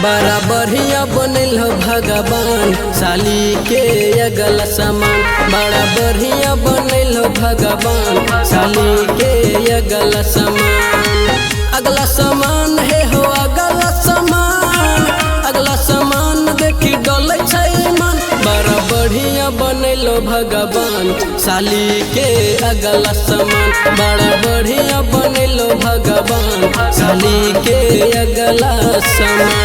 बड़ा बढ़िया बनल हो भगवान साली के अगला सामान। बड़ा बढ़िया बनल हो भगवान साली के अगला सामान। अगला सामान है हो अगला सामान, अगला सामान देखी डोले छै मन। बड़ा बढ़िया बनल हो भगवान साली के अगला सामान। बड़ा बढ़िया बनल हो भगवान साली के अगला सामान।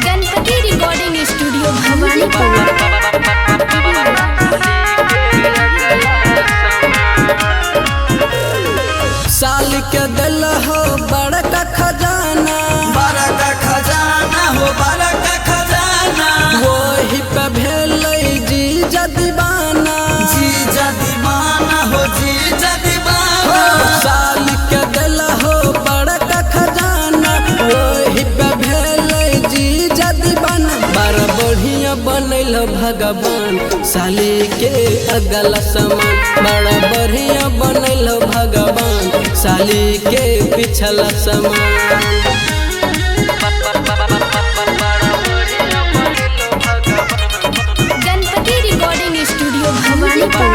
Ganpati recording studio Bhawanipur. साल के दिल हो बड़का खजाना, बड़का खजाना हो बड़का खजाना। वही पे भेल जीजा दीवाना, जीजा दीवाना हो जीजा दीवाना। साल के दिल हो बड़का खजाना, वही पे भेल जीजा दीवाना। बड़ा बढ़िया बनल हो भगवान साली के अगला सामान। बड़ा बढ़िया बनल हो भगवान साली के पिछला सामान। Ganpati recording studio Bhawanipur.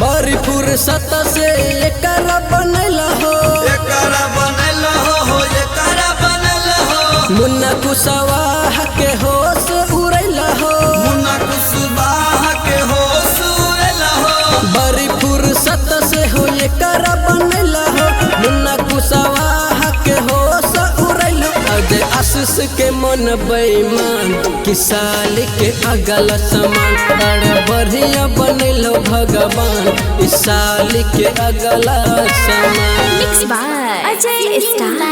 बड़ी फुर्सत से एकरा बनल हो, एकरा बनल हो एकरा बनल हो। मुन्ना कुशवाहा के होश उड़ल हो, मुन्ना कुशवाहा के होश उड़ल हो। बड़ी फुर्सत से हो एकरा बनल हो, मुन्ना कुशवाहा के होश उड़ल हो। अजय आशीष के मन बेईमान कि साल के अगला सामान। बड़ा बढ़िया बनल हो भगवान इस साल के अगला सामान। Mix by Ajay star.